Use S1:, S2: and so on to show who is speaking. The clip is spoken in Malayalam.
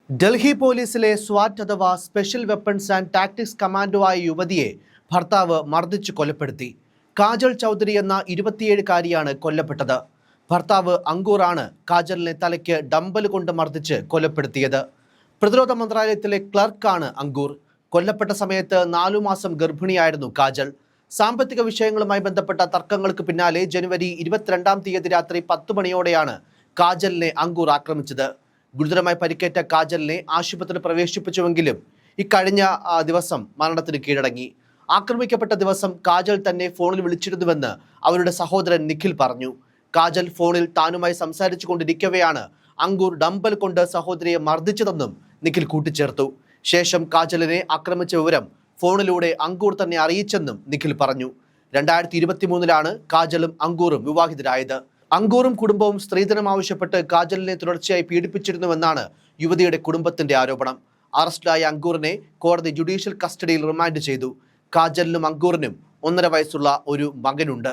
S1: ഡൽഹി പോലീസിലെ സ്വാറ്റ് അഥവാ special weapons and tactics commando ആയ യുവതിയെ ഭർത്താവ് മർദ്ദിച്ചു കൊലപ്പെടുത്തി. കാജൽ ചൗധരി എന്ന 27-കാരിയാണ് കൊല്ലപ്പെട്ടത്. ഭർത്താവ് അങ്കൂറാണ് കാജലിനെ തലയ്ക്ക് ഡമ്പൽ കൊണ്ട് മർദ്ദിച്ച് കൊലപ്പെടുത്തിയത്. പ്രതിരോധ മന്ത്രാലയത്തിലെ ക്ലർക്കാണ് അങ്കൂർ. കൊല്ലപ്പെട്ട സമയത്ത് 4 മാസം ഗർഭിണിയായിരുന്നു കാജൽ. സാമ്പത്തിക വിഷയങ്ങളുമായി ബന്ധപ്പെട്ട തർക്കങ്ങൾക്ക് പിന്നാലെ ജനുവരി 22-ാം തീയതി രാത്രി 10 മണിയോടെയാണ് കാജലിനെ അങ്കൂർ ആക്രമിച്ചത്. ഗുരുതരമായി പരിക്കേറ്റ കാജലിനെ ആശുപത്രിയിൽ പ്രവേശിപ്പിച്ചുവെങ്കിലും ഇക്കഴിഞ്ഞ ദിവസം മരണത്തിന് കീഴടങ്ങി. ആക്രമിക്കപ്പെട്ട ദിവസം കാജൽ തന്നെ ഫോണിൽ വിളിച്ചിരുന്നുവെന്ന് അവരുടെ സഹോദരൻ നിഖിൽ പറഞ്ഞു. കാജൽ ഫോണിൽ താനുമായി സംസാരിച്ചു കൊണ്ടിരിക്കവെയാണ് അങ്കൂർ ഡമ്പൽ കൊണ്ട് സഹോദരിയെ മർദ്ദിച്ചതെന്നും നിഖിൽ കൂട്ടിച്ചേർത്തു. ശേഷം കാജലിനെ ആക്രമിച്ച വിവരം ഫോണിലൂടെ അങ്കൂർ തന്നെ അറിയിച്ചെന്നും നിഖിൽ പറഞ്ഞു. 2023-ലാണ് കാജലും അങ്കൂറും വിവാഹിതരായത്. അങ്കൂറും കുടുംബവും സ്ത്രീധനം ആവശ്യപ്പെട്ട് കാജലിനെ തുടർച്ചയായി പീഡിപ്പിച്ചിരുന്നുവെന്നാണ് യുവതിയുടെ കുടുംബത്തിന്റെ ആരോപണം. അറസ്റ്റിലായ അങ്കൂറിനെ കോടതി ജുഡീഷ്യൽ കസ്റ്റഡിയിൽ റിമാൻഡ് ചെയ്തു. കാജലിനും അങ്കൂറിനും 1.5 വയസ്സുള്ള ഒരു മകനുണ്ട്.